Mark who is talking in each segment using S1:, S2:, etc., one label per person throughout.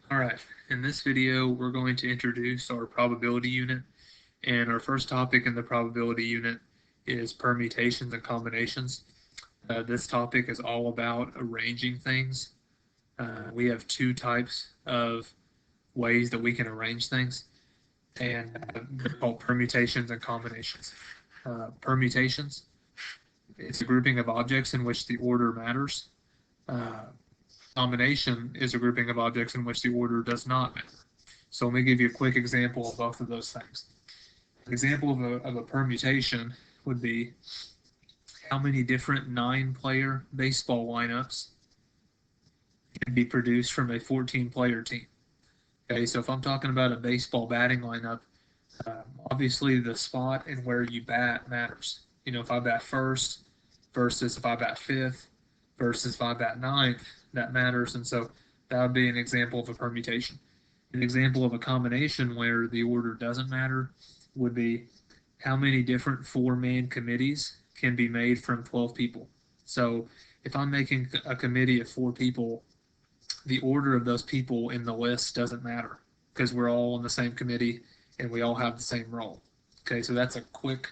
S1: Alright, in this video we're going to introduce our probability unit, and our first topic in the probability unit is permutations and combinations. This topic is all about arranging things. We have two types of ways that we can arrange things, and they're called permutations and combinations. Permutations is a grouping of objects in which the order matters. Combination is a grouping of objects in which the order does not matter. So let me give you a quick example of both of those things. An example of a permutation would be how many different 9-player baseball lineups can be produced from a 14-player team. Okay, so if I'm talking about a baseball batting lineup, obviously the spot and where you bat matters. You know, if I bat first versus if I bat fifth versus if I bat ninth, that matters. And so that would be an example of a permutation. An example of a combination where the order doesn't matter would be how many different 4-man committees can be made from 12 people. So if I'm making a committee of 4 people, the order of those people in the list doesn't matter because we're all on the same committee and we all have the same role. Okay, so that's a quick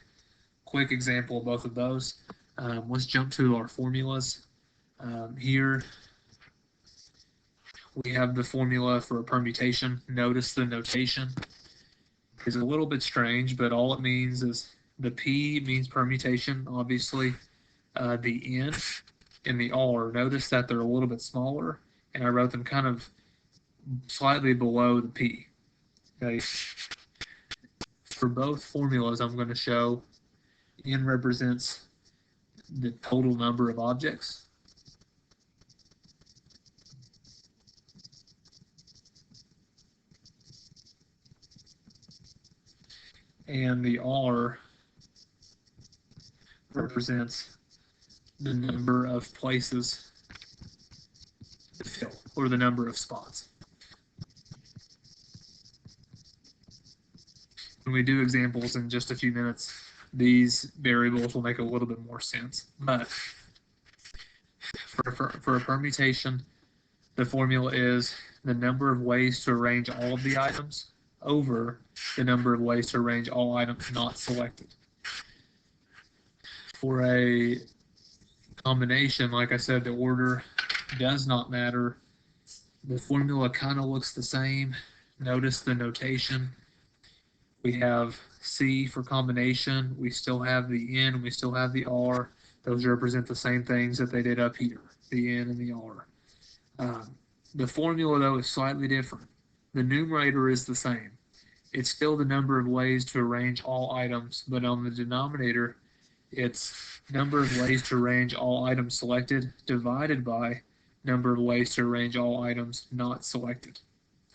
S1: example of both of those. Let's jump to our formulas. Here we have the formula for a permutation. Notice the notation is a little bit strange, but all it means is the P means permutation, obviously. The N and the R, notice that they're a little bit smaller, and I wrote them kind of slightly below the P. Okay. For both formulas, I'm going to show N represents the total number of objects. And the R represents the number of places to fill, or the number of spots. When we do examples in just a few minutes, these variables will make a little bit more sense. But for a permutation, the formula is the number of ways to arrange all of the items over the number of ways to arrange all items not selected. For a combination, like I said, the order does not matter. The formula kind of looks the same. Notice the notation. We have C for combination. We still have the N. We still have the R. Those represent the same things that they did up here, the N and the R. The formula, though, is slightly different. The numerator is the same. It's still the number of ways to arrange all items, but on the denominator, it's number of ways to arrange all items selected divided by number of ways to arrange all items not selected.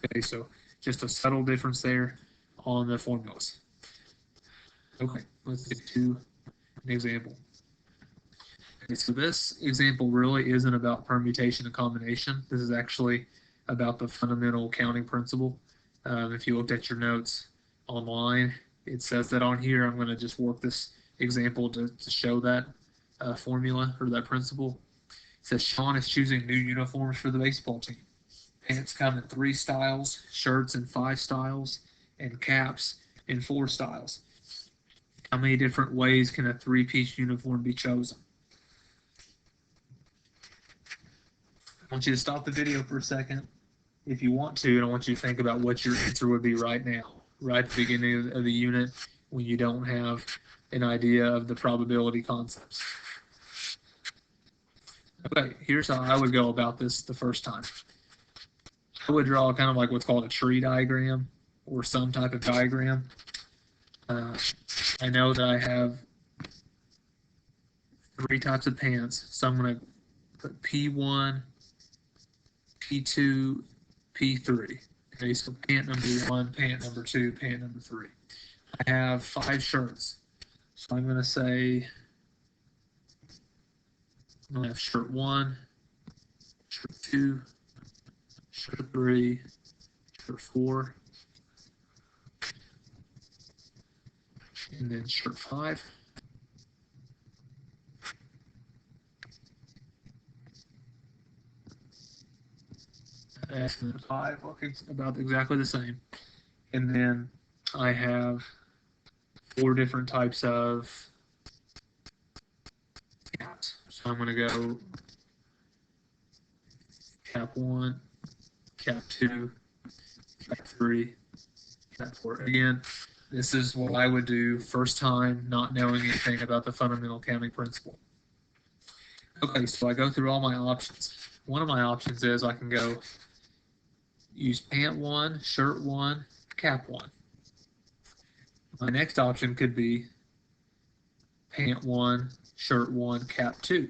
S1: Okay, so just a subtle difference there on the formulas. Okay, let's get to an example. Okay, so this example really isn't about permutation and combination. This is actually about the fundamental counting principle. If you looked at your notes online, it says that on here. I'm going to just work this example to show that formula or that principle. It says Sean is choosing new uniforms for the baseball team. Pants come in 3 styles, shirts in 5 styles, and caps in 4 styles. How many different ways can a 3-piece uniform be chosen? I want you to stop the video for a second if you want to, and I want you to think about what your answer would be right now, right at the beginning of the unit when you don't have an idea of the probability concepts. Okay, here's how I would go about this the first time. I would draw kind of like what's called a tree diagram or some type of diagram. I know that I have 3 types of pants, so I'm going to put P1, P2, P3. Okay, so pant number 1, pant number 2, pant number 3. I have 5 shirts, so I'm going to say I'm going to have shirt 1, shirt 2, shirt 3, shirt 4, and then shirt 5. S and then 5 look about exactly the same. And then I have 4 different types of caps. So I'm going to go cap 1, cap 2, cap 3, cap 4. Again, this is what I would do first time, not knowing anything about the fundamental counting principle. Okay, so I go through all my options. One of my options is I can go use pant 1, shirt 1, cap 1. My next option could be pant 1, shirt 1, cap 2.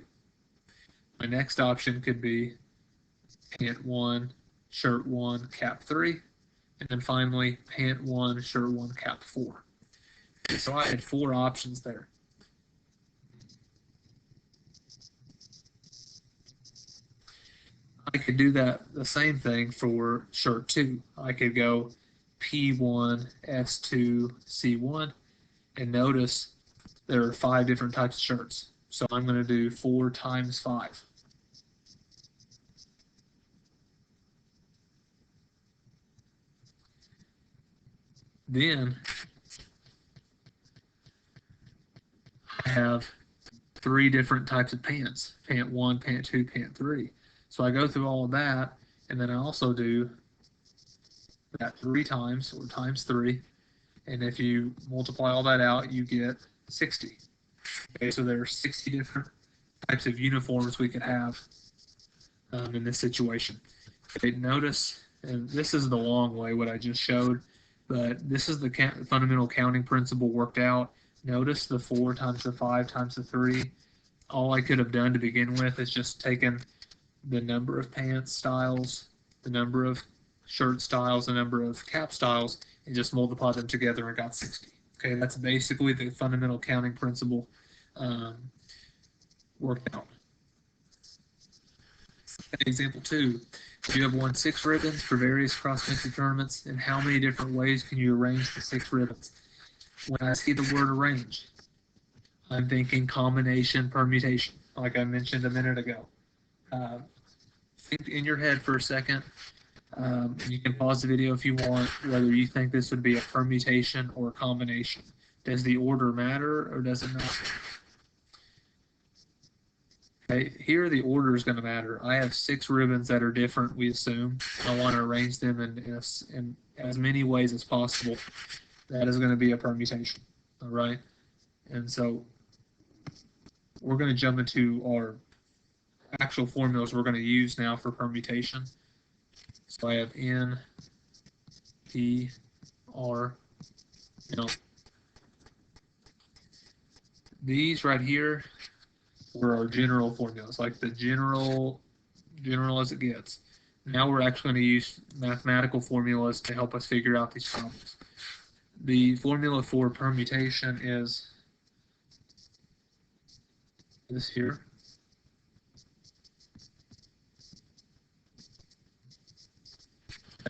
S1: My next option could be pant 1, shirt 1, cap 3. And then finally, pant 1, shirt 1, cap 4. Okay, so I had 4 options there. I could do that the same thing for shirt 2. I could go P1, S2, C1, and notice there are 5 different types of shirts. So I'm going to do 4 times 5. Then I have 3 different types of pants, pant 1, pant 2, pant 3. So I go through all of that, and then I also do that 3 times, or times 3. And if you multiply all that out, you get 60. Okay, so there are 60 different types of uniforms we could have in this situation. Okay, notice, and this is the long way, what I just showed, but this is the fundamental counting principle worked out. Notice the 4 times the 5 times the 3. All I could have done to begin with is just taken the number of pants styles, the number of shirt styles, the number of cap styles, and just multiply them together and got 60. Okay, that's basically the fundamental counting principle worked out. Example 2, you have won 6 ribbons for various cross-country tournaments. In how many different ways can you arrange the 6 ribbons? When I see the word arrange, I'm thinking combination, permutation, like I mentioned a minute ago. Think in your head for a second. You can pause the video if you want, whether you think this would be a permutation or a combination. Does the order matter or does it not? Okay, here the order is going to matter. I have 6 ribbons that are different, we assume. I want to arrange them in as many ways as possible. That is going to be a permutation, all right? And so we're going to jump into our actual formulas we're going to use now for permutation. So I have N, P, R, L. These right here were our general formulas, like the general as it gets. Now we're actually going to use mathematical formulas to help us figure out these problems. The formula for permutation is this here.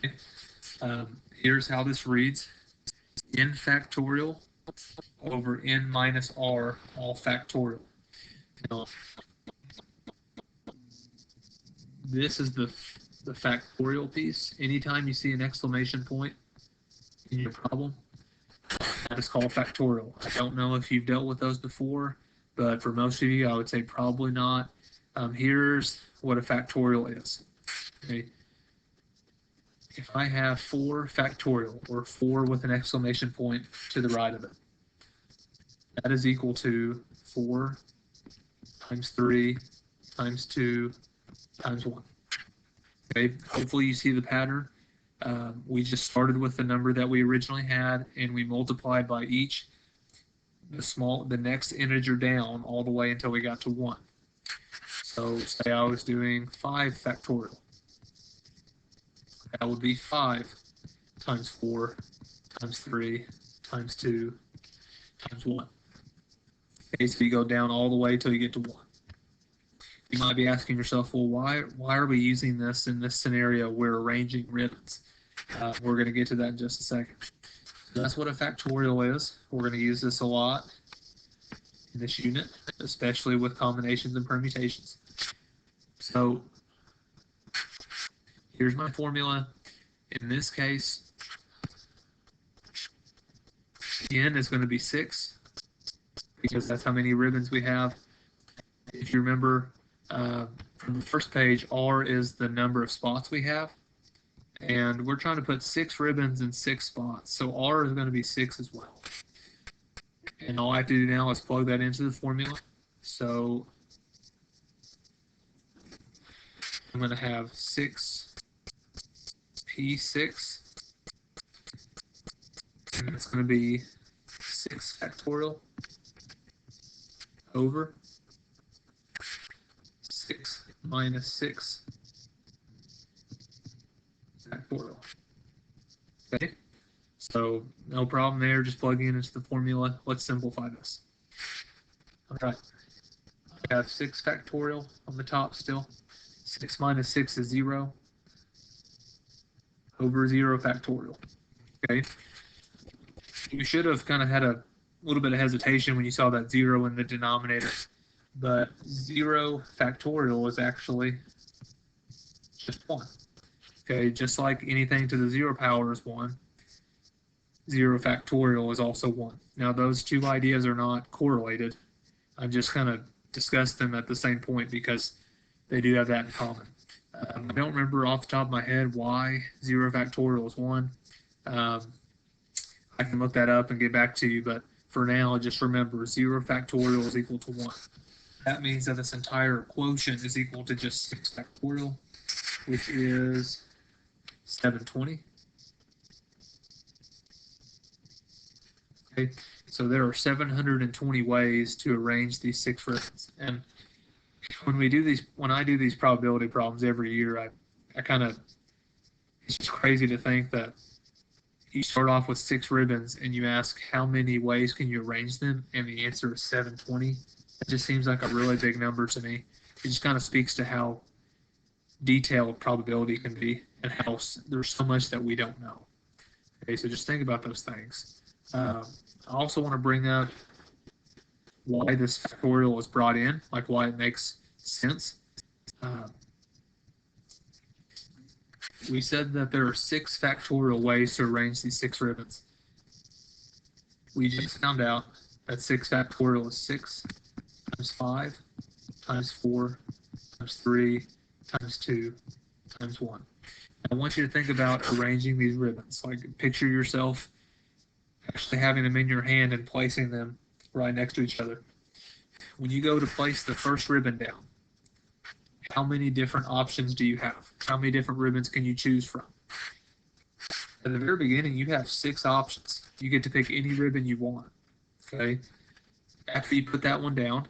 S1: Okay. Here's how this reads. N factorial over N minus R, all factorial. Now, this is the factorial piece. Anytime you see an exclamation point in your problem, that is called factorial. I don't know if you've dealt with those before, but for most of you, I would say probably not. Here's what a factorial is. Okay. If I have 4 factorial, or 4 with an exclamation point to the right of it, that is equal to 4 times 3 times 2 times 1. Okay, hopefully you see the pattern. We just started with the number that we originally had, and we multiplied by each the next integer down all the way until we got to 1. So say I was doing 5 factorial. That would be 5 times 4 times 3 times 2 times 1. Okay, so you go down all the way till you get to 1. You might be asking yourself, well, why are we using this in this scenario? We're arranging ribbons. We're going to get to that in just a second. So that's what a factorial is. We're going to use this a lot in this unit, especially with combinations and permutations. So Here's my formula. In this case, n is going to be 6 because that's how many ribbons we have. If you remember from the first page, R is the number of spots we have. And we're trying to put 6 ribbons in 6 spots. So R is going to be 6 as well. And all I have to do now is plug that into the formula. So I'm going to have 6p6, and it's going to be 6 factorial over 6 minus 6 factorial. Okay, so no problem there, just plugging it into the formula. Let's simplify this. All right, I have 6 factorial on the top still. 6 minus 6 is 0 over 0 factorial. Okay, you should have kind of had a little bit of hesitation when you saw that 0 in the denominator, but 0 factorial is actually just 1. Okay, just like anything to the 0 power is 1, 0 factorial is also 1. Now those two ideas are not correlated. I've just kind of discussed them at the same point because they do have that in common. I don't remember off the top of my head why 0 factorial is 1. I can look that up and get back to you, but for now, just remember 0 factorial is equal to 1. That means that this entire quotient is equal to just 6 factorial, which is 720. Okay, so there are 720 ways to arrange these 6 ribbons. And when I do these probability problems every year, I kind of, it's just crazy to think that you start off with 6 ribbons and you ask how many ways can you arrange them, and the answer is 720. It just seems like a really big number to me. It just kind of speaks to how detailed probability can be and how there's so much that we don't know. Okay, so just think about those things. I also want to bring up why this factorial is brought in, like why it makes sense. We said that there are 6 factorial ways to arrange these 6 ribbons. We just found out that 6 factorial is 6 times 5 times 4 times 3 times 2 times 1. I want you to think about arranging these ribbons. Like picture yourself actually having them in your hand and placing them right next to each other. When you go to place the first ribbon down, how many different options do you have? How many different ribbons can you choose from? At the very beginning, you have 6 options. You get to pick any ribbon you want. Okay. After you put that one down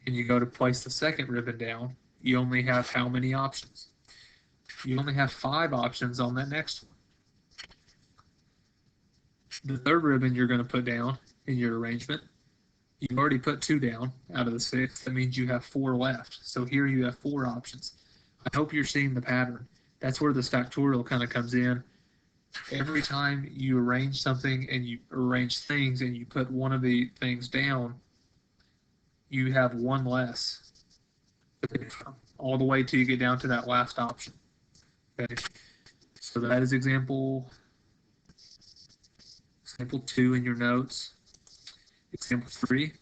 S1: and you go to place the second ribbon down, you only have how many options? You only have 5 options on that next one. The third ribbon you're going to put down in your arrangement, you've already put 2 down out of the 6. That means you have 4 left. So here you have 4 options. I hope you're seeing the pattern. That's where this factorial kind of comes in. Every time you arrange something and you arrange things and you put one of the things down, you have 1 less to pick from, all the way till you get down to that last option. Okay, so that is example 2 in your notes. Example 3,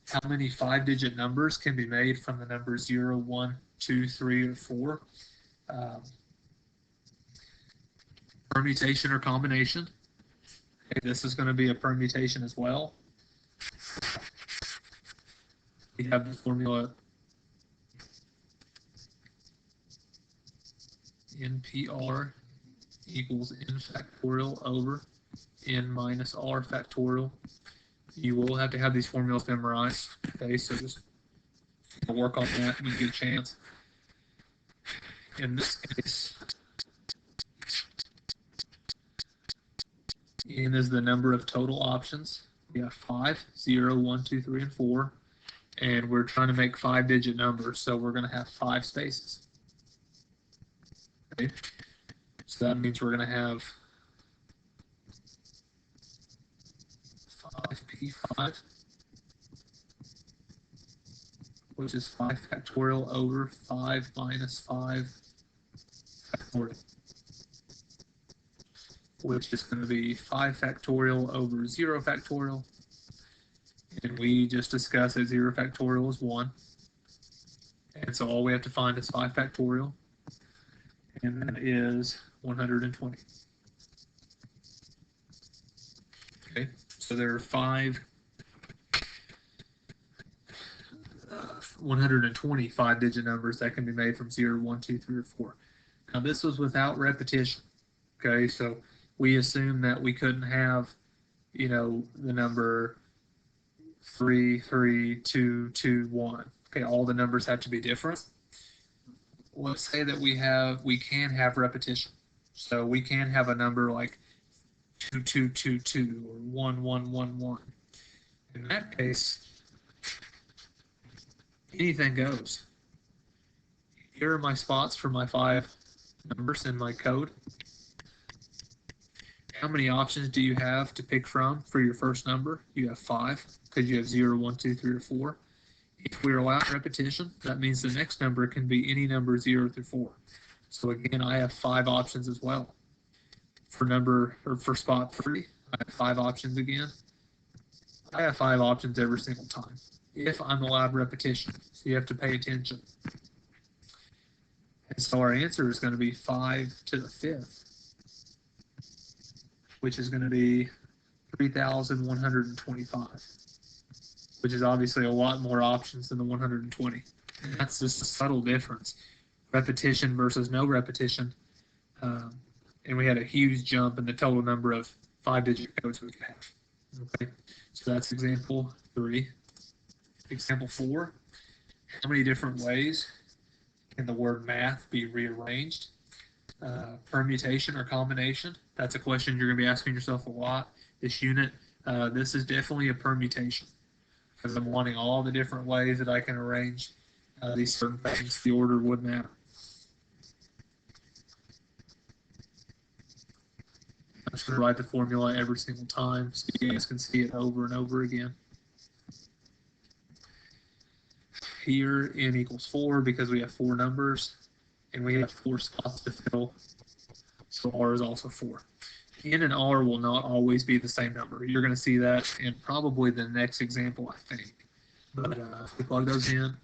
S1: how many 5-digit numbers can be made from the numbers 0, 1, 2, 3, or 4? Permutation or combination. Okay, this is going to be a permutation as well. We have the formula NPR equals n factorial over n minus r factorial. You will have to have these formulas memorized. Okay, so just work on that when you get a chance. In this case, n is the number of total options. We have 5, 0, 1, 2, 3, and 4. And we're trying to make 5-digit numbers, so we're going to have 5 spaces. Okay, so that means we're going to have 5p5, which is 5 factorial over 5 minus 5 factorial, which is going to be 5 factorial over 0 factorial. And we just discussed that 0 factorial is 1. And so all we have to find is 5 factorial, and that is 120. Okay, so there are 120 5-digit numbers that can be made from 0, 1, 2, 3, or 4. Now this was without repetition. Okay, so we assumed that we couldn't have, the number 3, 3, 2, 2, 1. Okay, all the numbers have to be different. Let's say that we can have repetition. So we can have a number like 2, 2, 2, 2 or 1, 1, 1, 1. In that case, anything goes. Here are my spots for my 5 numbers in my code. How many options do you have to pick from for your first number? You have 5, because you have 0, 1, 2, 3, or 4. If we're allowed repetition, that means the next number can be any number 0 through 4. So again, I have 5 options as well. For spot 3, I have 5 options again. I have 5 options every single time, if I'm allowed repetition. So you have to pay attention. And so our answer is going to be 5 to the 5th, which is going to be 3,125, which is obviously a lot more options than the 120. And that's just a subtle difference. Repetition versus no repetition. And we had a huge jump in the total number of 5-digit codes we could have. Okay, so that's example 3. Example 4, how many different ways can the word math be rearranged? Permutation or combination? That's a question you're going to be asking yourself a lot this unit. This is definitely a permutation, because I'm wanting all the different ways that I can arrange these certain things. The order would matter. I'm just going to write the formula every single time so you guys can see it over and over again. Here, n equals 4 because we have 4 numbers, and we have 4 spots to fill, so r is also 4. N and r will not always be the same number. You're going to see that in probably the next example, I think. But if we plug those in,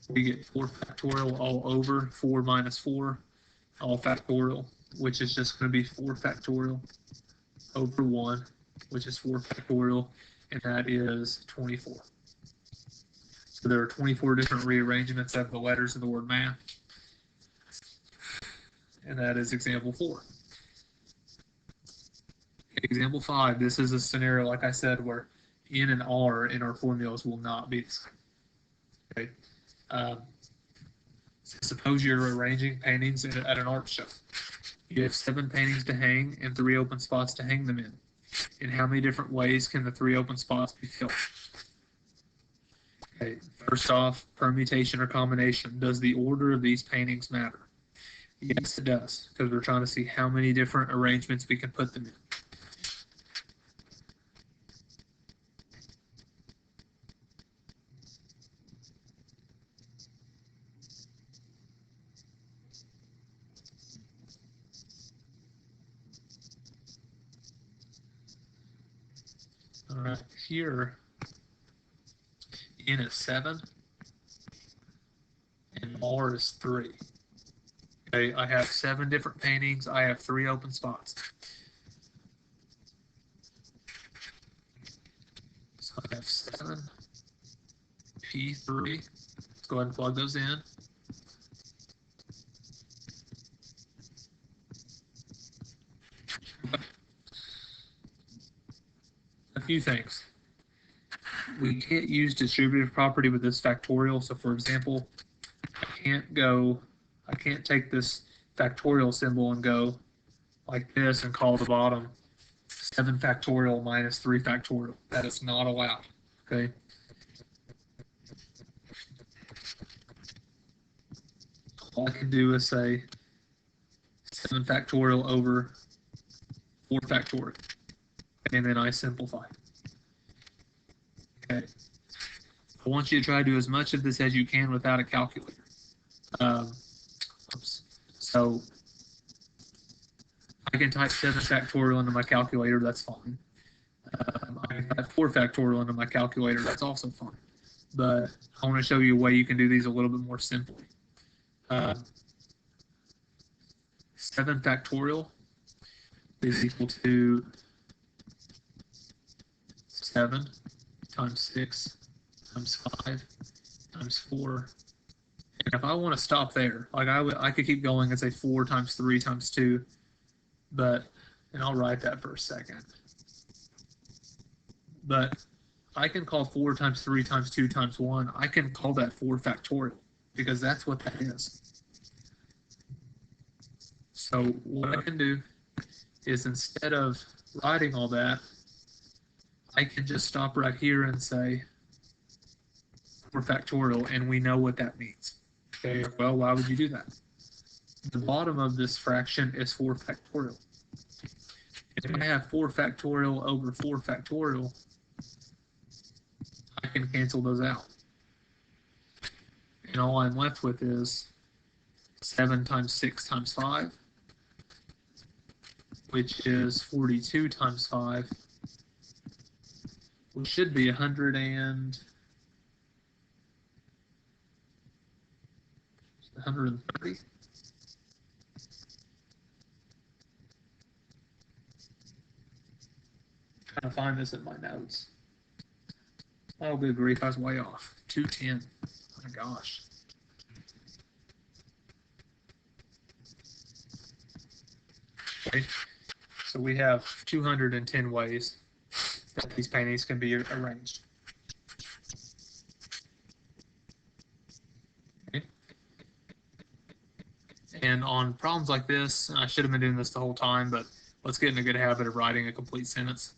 S1: we get 4 factorial all over 4 minus 4, all factorial, which is just going to be 4 factorial over 1, which is 4 factorial, and that is 24. So there are 24 different rearrangements of the letters of the word math, and that is example 4. Example 5, this is a scenario, like I said, where n and r in our formulas will not be the same. Okay. So suppose you're arranging paintings at an art show. You have 7 paintings to hang and 3 open spots to hang them in. In how many different ways can the 3 open spots be filled? Okay, first off, permutation or combination. Does the order of these paintings matter? Yes, it does, because we're trying to see how many different arrangements we can put them in. All right, here, n is 7, and r is 3. Okay, I have 7 different paintings. I have 3 open spots. So I have 7, P3. Let's go ahead and plug those in. A few things. We can't use distributive property with this factorial. So for example, I can't take this factorial symbol and go like this and call the bottom 7 factorial minus 3 factorial. That is not allowed. Okay. All I can do is say 7 factorial over 4 factorial. And then I simplify. Okay. I want you to try to do as much of this as you can without a calculator. So I can type 7 factorial into my calculator, that's fine. I can type 4 factorial into my calculator, that's also fine. But I want to show you a way you can do these a little bit more simply. 7 factorial is equal to 7 times 6 times 5 times 4. And if I want to stop there, like I could keep going and say 4 times 3 times 2, but, and I'll write that for a second. But I can call 4 times 3 times 2 times 1, I can call that 4 factorial, because that's what that is. So what I can do is, instead of writing all that, I can just stop right here and say 4 factorial, and we know what that means. Okay, well, why would you do that? The bottom of this fraction is 4 factorial. If I have 4 factorial over 4 factorial, I can cancel those out. And all I'm left with is 7 times 6 times 5, which is 42 times 5, which should be 130. Trying to find this in my notes. Oh, good grief, I was way off. 210. Oh my gosh. Okay, so we have 210 ways that these paintings can be arranged. Okay. And on problems like this, I should have been doing this the whole time, but let's get in a good habit of writing a complete sentence.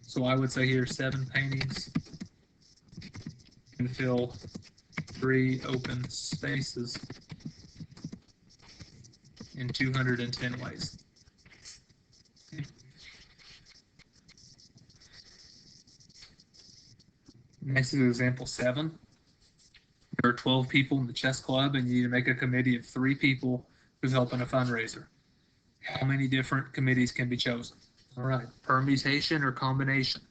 S1: So I would say here 7 paintings can fill 3 open spaces in 210 ways. Next is example 7. There are 12 people in the chess club, and you need to make a committee of 3 people who help in a fundraiser. How many different committees can be chosen? All right, permutation or combination.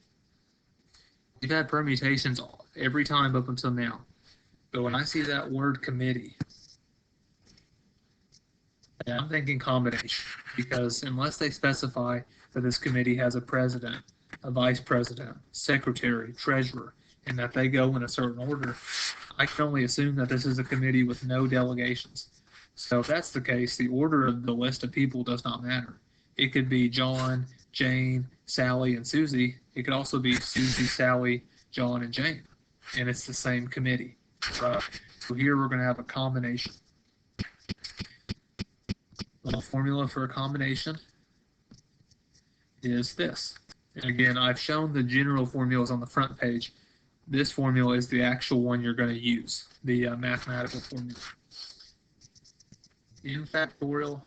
S1: We've had permutations every time up until now. But when I see that word committee, I'm thinking combination, because unless they specify that this committee has a president, a vice president, secretary, treasurer, and that they go in a certain order, I can only assume that this is a committee with no delegations. So if that's the case, the order of the list of people does not matter. It could be John, Jane, Sally, and Susie. It could also be Susie, Sally, John, and Jane. And it's the same committee. Right? So here we're going to have a combination. The formula for a combination is this. And again, I've shown the general formulas on the front page. This formula is the actual one you're going to use, the mathematical formula. In factorial,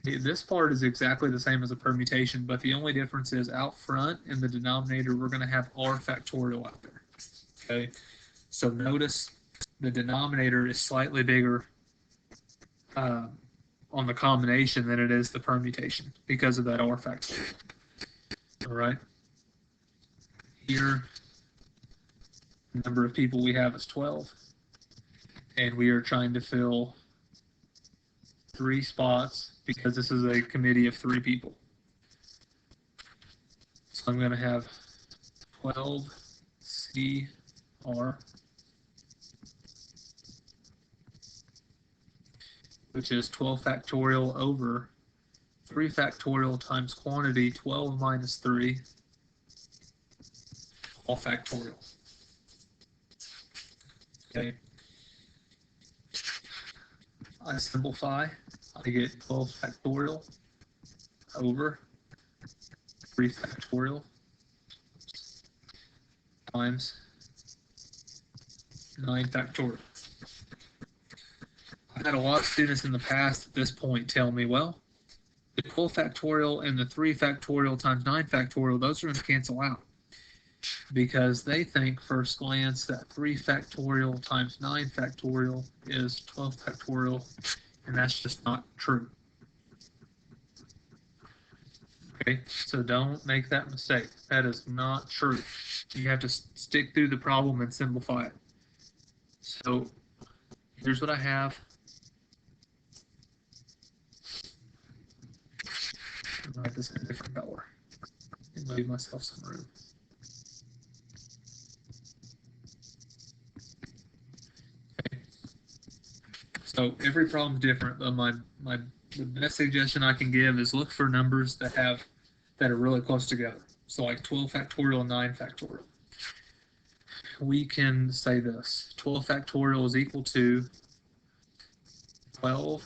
S1: this part is exactly the same as a permutation, but the only difference is out front in the denominator, we're going to have r factorial out there. Okay, so notice the denominator is slightly bigger on the combination than it is the permutation because of that r factorial. All right. Here, the number of people we have is 12, and we are trying to fill 3 spots because this is a committee of 3 people. So I'm going to have 12 CR, which is 12 factorial over 3 factorial times quantity, 12 minus 3, all factorial. Okay. I simplify, I get 12 factorial over 3 factorial times 9 factorial. I've had a lot of students in the past at this point tell me, well, the 12 factorial and the 3 factorial times 9 factorial, those are going to cancel out. Because they think first glance that 3 factorial times 9 factorial is 12 factorial, and that's just not true. Okay, so don't make that mistake. That is not true. You have to stick through the problem and simplify it. So here's what I have. I'll write this in a different color and leave myself some room. Okay. So every problem is different, but the best suggestion I can give is look for numbers that are really close together. So like 12 factorial and 9 factorial. We can say this: 12 factorial is equal to 12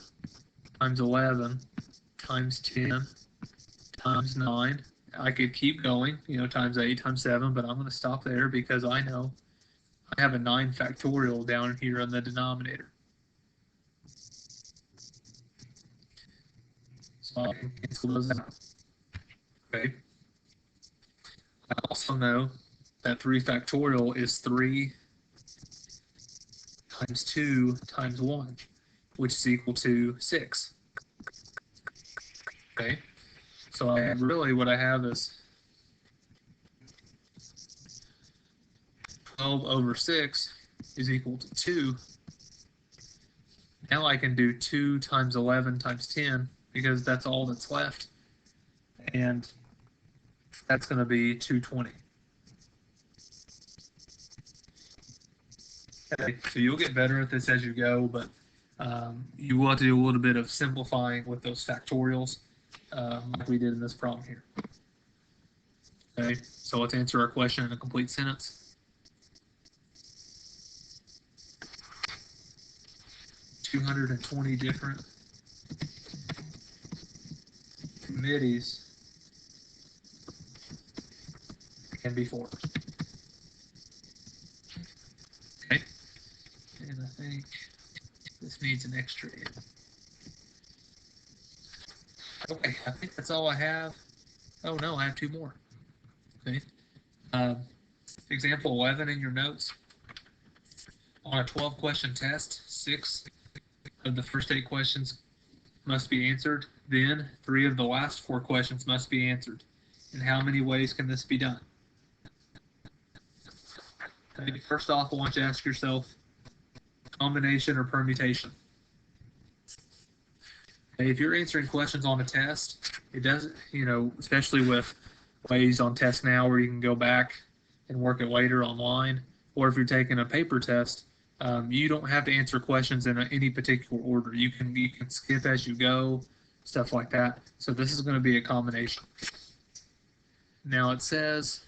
S1: times 11 times 10 times 9. I could keep going, times 8 times 7, but I'm going to stop there because I know I have a 9 factorial down here in the denominator. So I can cancel those out. Okay. I also know that 3 factorial is 3 times 2 times 1, which is equal to 6. Okay. So really what I have is 12 over 6 is equal to 2. Now I can do 2 times 11 times 10 because that's all that's left. And that's going to be 220. Okay, so you'll get better at this as you go, but you will have to do a little bit of simplifying with those factorials like we did in this problem here. Okay, so let's answer our question in a complete sentence. 220 different committees can be formed. Okay, and I think this needs an extra in. Okay, I think that's all I have. Oh no, I have 2 more. Okay. Example 11 in your notes. On a 12-question test, 6 of the first 8 questions must be answered. Then 3 of the last 4 questions must be answered. In how many ways can this be done? Okay, first off, I want you to ask yourself, combination or permutation? Okay, if you're answering questions on a test, it doesn't, especially with ways on test now where you can go back and work it later online, or if you're taking a paper test, you don't have to answer questions in any particular order. You can skip as you go, stuff like that. So this is going to be a combination. Now it says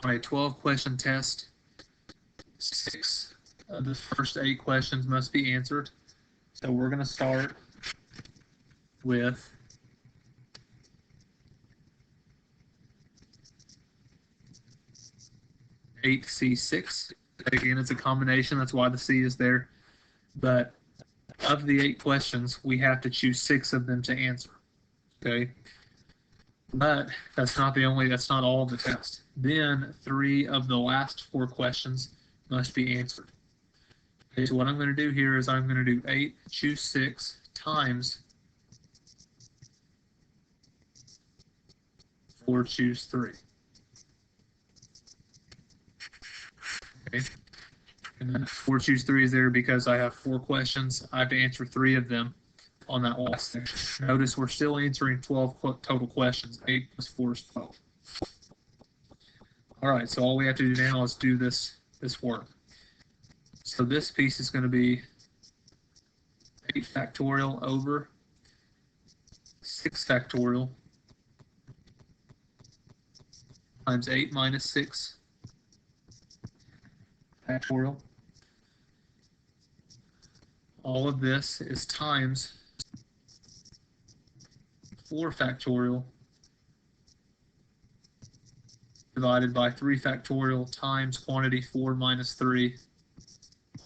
S1: on a 12-question test, 6 of the first 8 questions must be answered. So we're going to start with eight C6. Again, it's a combination. That's why the C is there. But of the 8 questions, we have to choose 6 of them to answer. Okay. But that's not all of the test. Then 3 of the last 4 questions must be answered. Okay, so what I'm going to do here is I'm going to do 8, choose 6 times 4, choose 3. Okay. And then 4, choose 3 is there because I have 4 questions. I have to answer 3 of them on that last section. Notice we're still answering 12 total questions. 8 plus 4 is 12. All right, so all we have to do now is do this work. So this piece is going to be 8 factorial over 6 factorial times 8 minus 6 factorial. All of this is times 4 factorial divided by 3 factorial times quantity 4 minus 3,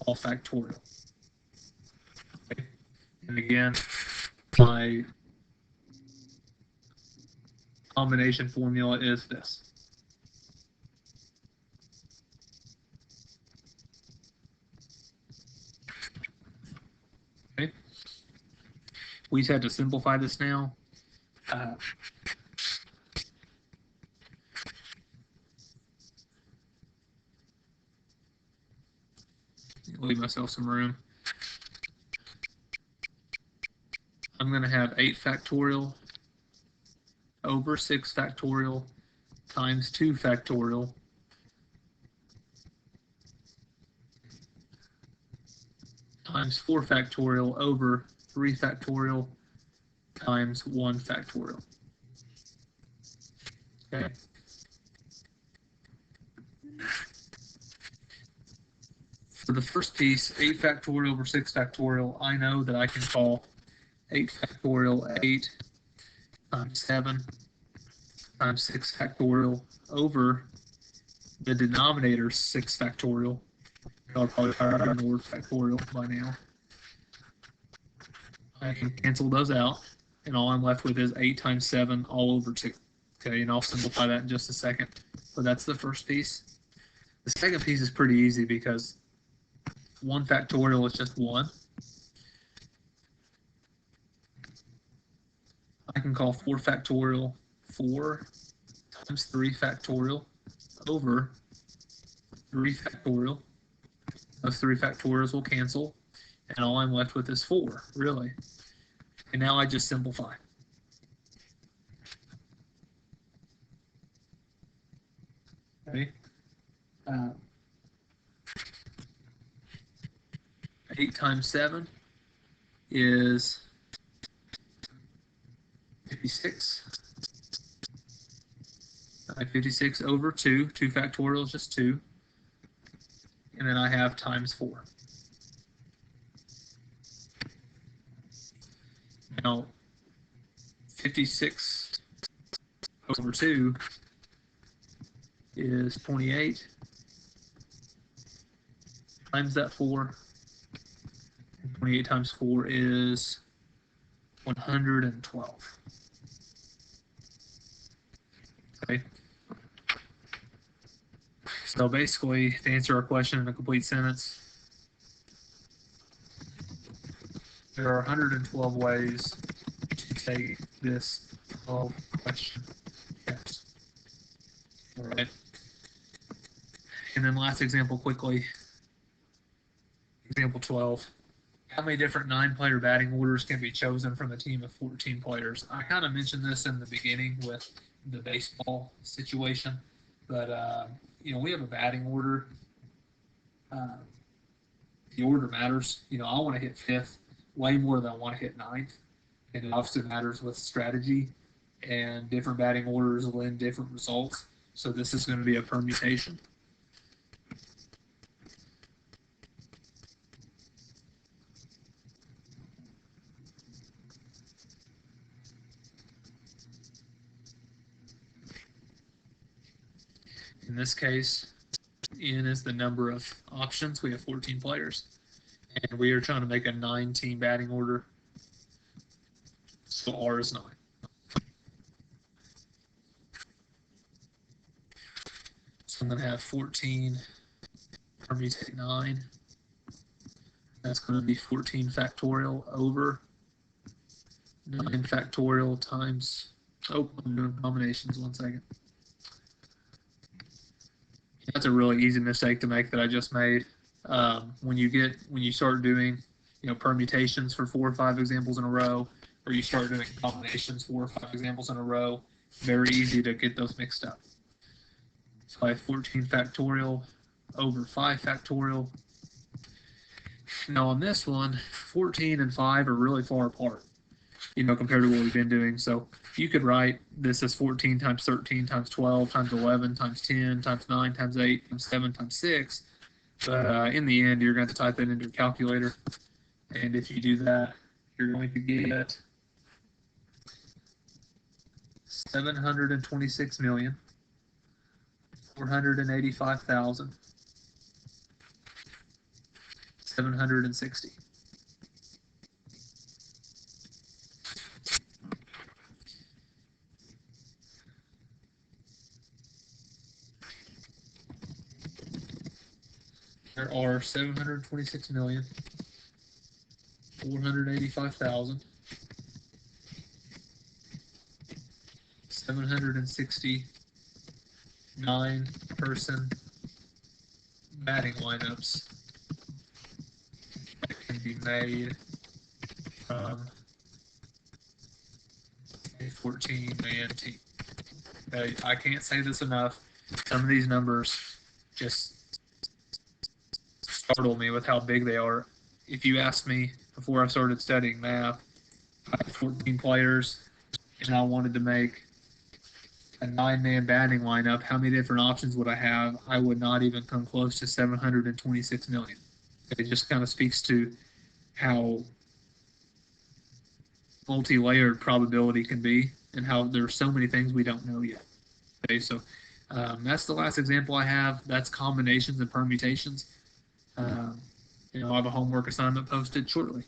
S1: all factorial. And again, my combination formula is this. Okay. We just had to simplify this now. Leave myself some room. I'm going to have 8 factorial over 6 factorial times 2 factorial times 4 factorial over 3 factorial times 1 factorial. Okay. For the first piece, 8 factorial over 6 factorial, I know that I can call 8 factorial 8 times 7 times 6 factorial over the denominator 6 factorial. I'll probably fire in the word factorial by now. I can cancel those out, and all I'm left with is 8 times 7 all over 2. Okay, and I'll simplify that in just a second. But that's the first piece. The second piece is pretty easy because 1 factorial is just 1. I can call 4 factorial 4 times 3 factorial over 3 factorial. Those 3 factorials will cancel, and all I'm left with is 4, really. And now I just simplify. Okay. 8 times 7 is 56. 56 over 2. 2 factorial is just 2. And then I have times 4. Now, 56 over 2 is 28 times that 4. And 28 times 4 is 112. Okay. So basically, to answer our question in a complete sentence, there are 112 ways to take this 12 question test. All right. And then last example quickly, example 12. How many different 9-player batting orders can be chosen from a team of 14 players? I kind of mentioned this in the beginning with the baseball situation, but we have a batting order. The order matters. I want to hit 5th way more than I want to hit 9th, and it obviously matters with strategy, and different batting orders will end different results. So this is going to be a permutation. In this case, N is the number of options. We have 14 players, and we are trying to make a 9-team batting order. So R is 9. So I'm going to have 14 permutate 9. That's going to be 14 factorial over 9 factorial times, I'm doing combinations, 1 second. That's a really easy mistake to make that I just made. When you start doing, permutations for 4 or 5 examples in a row, or you start doing combinations 4 or 5 examples in a row, very easy to get those mixed up. So I have 14 factorial over 5 factorial. Now on this one, 14 and 5 are really far apart, compared to what we've been doing. So you could write this as 14 times 13 times 12 times 11 times 10 times 9 times 8 times 7 times 6. But in the end, you're going to have to type that into your calculator. And if you do that, you're going to get 726,485,760. there are 726,485,769 person batting lineups that can be made from a 14-man team. I can't say this enough. Some of these numbers just startle me with how big they are. If you asked me before I started studying math, I had 14 players and I wanted to make a 9-man batting lineup, how many different options would I have? I would not even come close to 726 million. It just kind of speaks to how multi-layered probability can be and how there's so many things we don't know yet. Okay, so that's the last example I have. That's combinations and permutations. I have a homework assignment posted shortly.